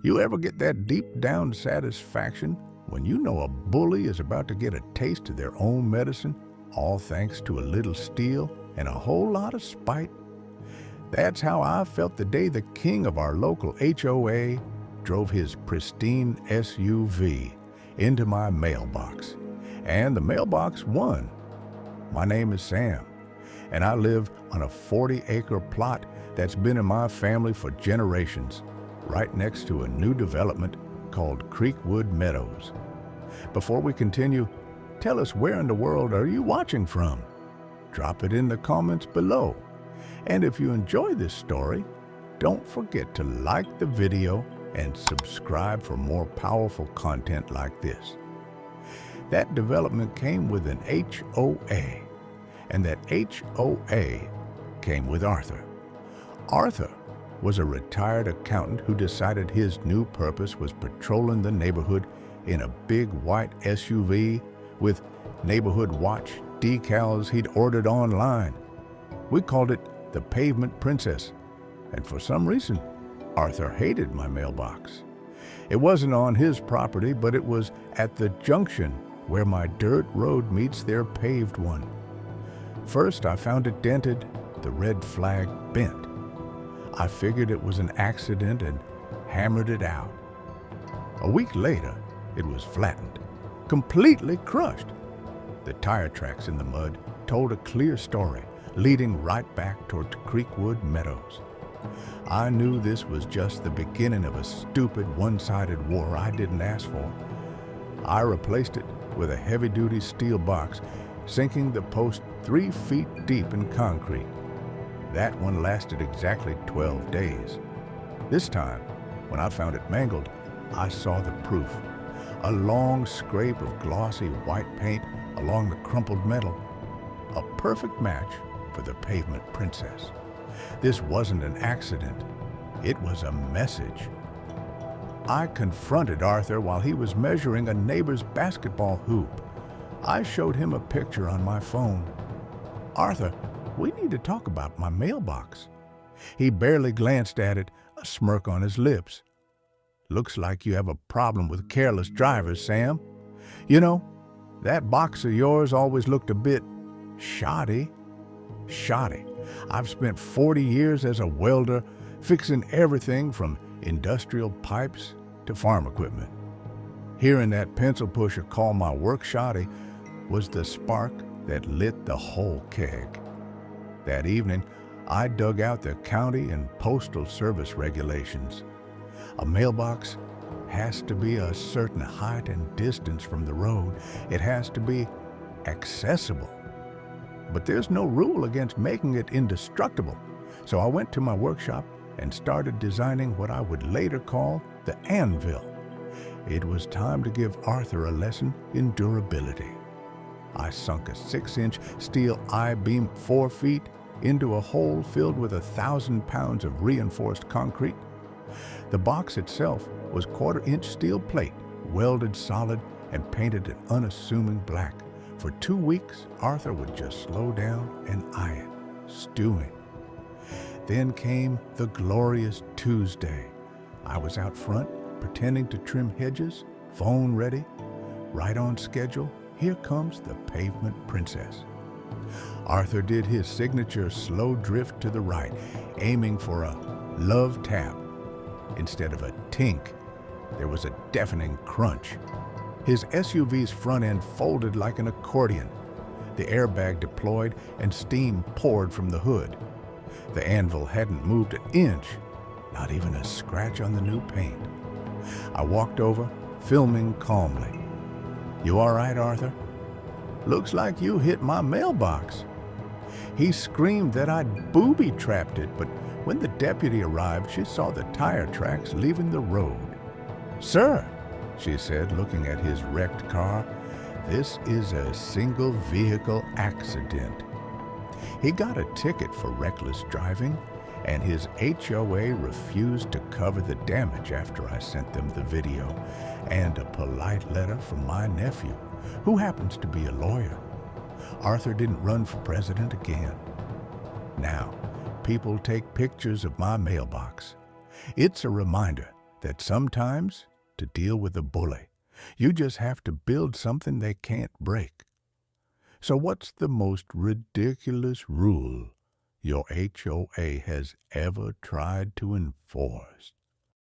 You ever get that deep down satisfaction when you know a bully is about to get a taste of their own medicine, all thanks to a little steel and a whole lot of spite? That's how I felt the day the king of our local HOA drove his pristine SUV into my mailbox. And the mailbox won. My name is Sam, and I live on a 40-acre plot that's been in my family for generations, right next to a new development called Creekwood Meadows. Before we continue, tell us, where in the world are you watching from? Drop it in the comments below. And if you enjoy this story, don't forget to like the video and subscribe for more powerful content like this. That development came with an HOA, and that HOA came with Arthur. Arthur was a retired accountant who decided his new purpose was patrolling the neighborhood in a big white SUV with neighborhood watch decals he'd ordered online. We called it the Pavement Princess, and for some reason, Arthur hated my mailbox. It wasn't on his property, but it was at the junction where my dirt road meets their paved one. First, I found it dented, the red flag bent. I figured it was an accident and hammered it out. A week later, it was flattened, completely crushed. The tire tracks in the mud told a clear story, leading right back toward Creekwood Meadows. I knew this was just the beginning of a stupid one-sided war I didn't ask for. I replaced it with a heavy-duty steel box, sinking the post 3 feet deep in concrete. That one lasted exactly 12 days. This time, when I found it mangled, I saw the proof. A long scrape of glossy white paint along the crumpled metal. A perfect match for the Pavement Princess. This wasn't an accident. It was a message. I confronted Arthur while he was measuring a neighbor's basketball hoop. I showed him a picture on my phone. "Arthur, we need to talk about my mailbox." He barely glanced at it, a smirk on his lips. "Looks like you have a problem with careless drivers, Sam. You know, that box of yours always looked a bit shoddy." Shoddy. I've spent 40 years as a welder, fixing everything from industrial pipes to farm equipment. Hearing that pencil pusher call my work shoddy was the spark that lit the whole keg. That evening, I dug out the county and postal service regulations. A mailbox has to be a certain height and distance from the road. It has to be accessible. But there's no rule against making it indestructible. So I went to my workshop and started designing what I would later call the anvil. It was time to give Arthur a lesson in durability. I sunk a 6-inch steel I-beam 4 feet into a hole filled with 1,000 pounds of reinforced concrete. The box itself was 1/4-inch steel plate, welded solid and painted an unassuming black. For 2 weeks, Arthur would just slow down and eye it, stewing. Then came the glorious Tuesday. I was out front, pretending to trim hedges, phone ready. Right on schedule, here comes the Pavement Princess. Arthur did his signature slow drift to the right, aiming for a love tap. Instead of a tink, there was a deafening crunch. His SUV's front end folded like an accordion. The airbag deployed and steam poured from the hood. The anvil hadn't moved an inch, not even a scratch on the new paint. I walked over, filming calmly. "You all right, Arthur? Looks like you hit my mailbox." He screamed that I'd booby-trapped it, but when the deputy arrived, she saw the tire tracks leaving the road. "Sir," she said, looking at his wrecked car, "this is a single vehicle accident." He got a ticket for reckless driving, and his HOA refused to cover the damage after I sent them the video and a polite letter from my nephew, who happens to be a lawyer. Arthur didn't run for president again. Now, people take pictures of my mailbox. It's a reminder that sometimes, to deal with a bully, you just have to build something they can't break. So what's the most ridiculous rule your HOA has ever tried to enforce?